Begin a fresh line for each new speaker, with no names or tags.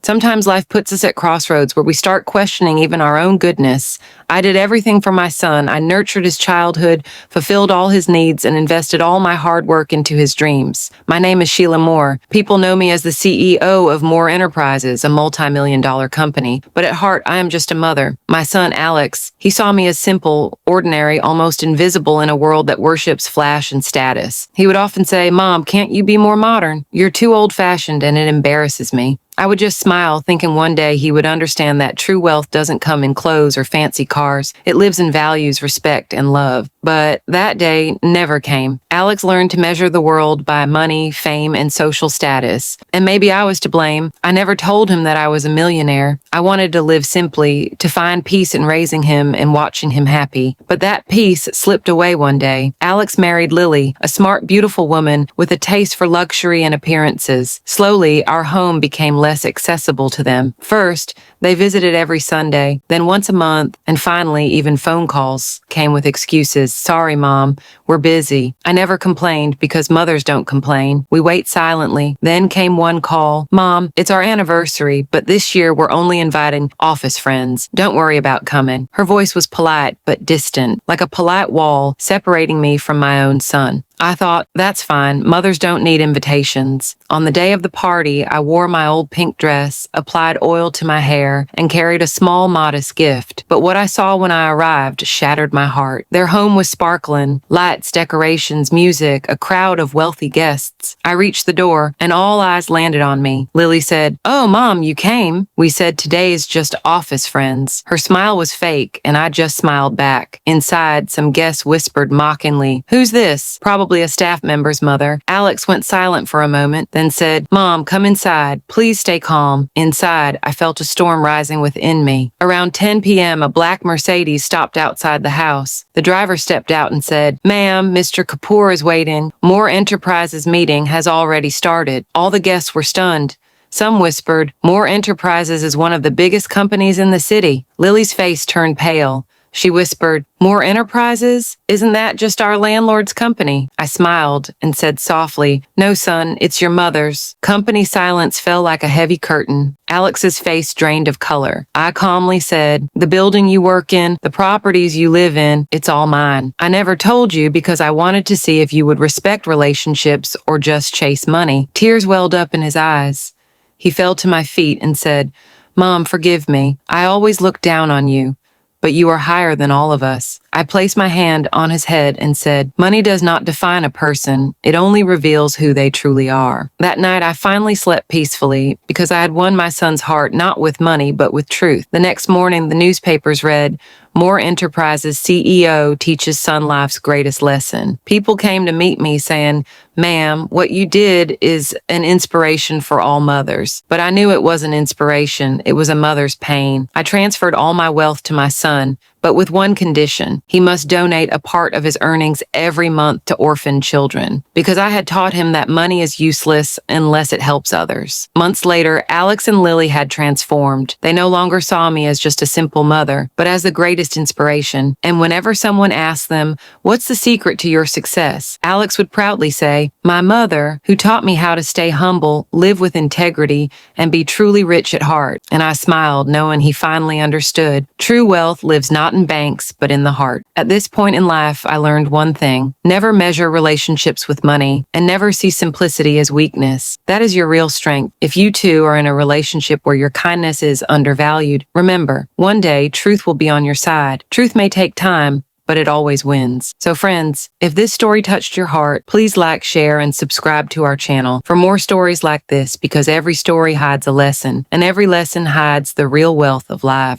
Sometimes life puts us at crossroads where we start questioning even our own goodness. I did everything for my son. I nurtured his childhood, fulfilled all his needs, and invested all my hard work into his dreams. My name is Sheila Moore. People know me as the CEO of Moore Enterprises, a multi-million-dollar company. But at heart, I am just a mother. My son, Alex, he saw me as simple, ordinary, almost invisible in a world that worships flash and status. He would often say, "Mom, can't you be more modern? You're too old-fashioned," and it embarrasses me. I would just smile, thinking one day he would understand that true wealth doesn't come in clothes or fancy cars. It lives in values, respect, and love. But that day never came. Alex learned to measure the world by money, fame, and social status. And maybe I was to blame. I never told him that I was a millionaire. I wanted to live simply, to find peace in raising him and watching him happy. But that peace slipped away one day. Alex married Lily, a smart, beautiful woman with a taste for luxury and appearances. Slowly, our home became less accessible to them. First, they visited every Sunday, then once a month, and finally, even phone calls came with excuses. "Sorry, Mom, we're busy." I never complained because mothers don't complain. We wait silently. Then came one call. "Mom, it's our anniversary, but this year we're only inviting office friends. Don't worry about coming." Her voice was polite but distant, like a polite wall separating me from my own son. I thought, that's fine. Mothers don't need invitations. On the day of the party, I wore my old pink dress, applied oil to my hair, and carried a small, modest gift. But what I saw when I arrived shattered my heart. Their home was sparkling, lights, decorations, music, a crowd of wealthy guests. I reached the door, and all eyes landed on me. Lily said, "Oh, Mom, you came." We said today is just office friends. Her smile was fake, and I just smiled back. Inside, some guests whispered mockingly, "Who's this?" Probably a staff member's mother. Alex went silent for a moment, then said, "Mom, come inside. Please stay calm." Inside, I felt a storm rising within me. Around 10 p.m., a black Mercedes stopped outside the house. The driver stepped out and said, "Ma'am, Mr. Kapoor is waiting. Moore Enterprises meeting has already started." All the guests were stunned. Some whispered, "Moore Enterprises is one of the biggest companies in the city." Lily's face turned pale. She whispered, "Moore Enterprises? Isn't that just our landlord's company?" I smiled and said softly, "No, son, it's your mother's." Company silence fell like a heavy curtain. Alex's face drained of color. I calmly said, "The building you work in, the properties you live in, it's all mine. I never told you because I wanted to see if you would respect relationships or just chase money." Tears welled up in his eyes. He fell to my feet and said, "Mom, forgive me. I always looked down on you. But you are higher than all of us." I placed my hand on his head and said, "Money does not define a person. It only reveals who they truly are." That night, I finally slept peacefully because I had won my son's heart not with money, but with truth. The next morning, the newspapers read, "Moore Enterprises CEO teaches son life's greatest lesson." People came to meet me saying, "Ma'am, what you did is an inspiration for all mothers." But I knew it wasn't inspiration. It was a mother's pain. I transferred all my wealth to my son, but with one condition. He must donate a part of his earnings every month to orphan children, because I had taught him that money is useless unless it helps others. Months later, Alex and Lily had transformed. They no longer saw me as just a simple mother, but as the greatest inspiration. And whenever someone asked them, "What's the secret to your success?" Alex would proudly say, "My mother, who taught me how to stay humble, live with integrity, and be truly rich at heart." And I smiled, knowing he finally understood. True wealth lives not in banks, but in the heart. At this point in life, I learned one thing. Never measure relationships with money, and never see simplicity as weakness. That is your real strength. If you too are in a relationship where your kindness is undervalued, remember, one day truth will be on your side. Truth may take time, but it always wins. So friends, if this story touched your heart, please like, share, and subscribe to our channel for more stories like this, because every story hides a lesson, and every lesson hides the real wealth of life.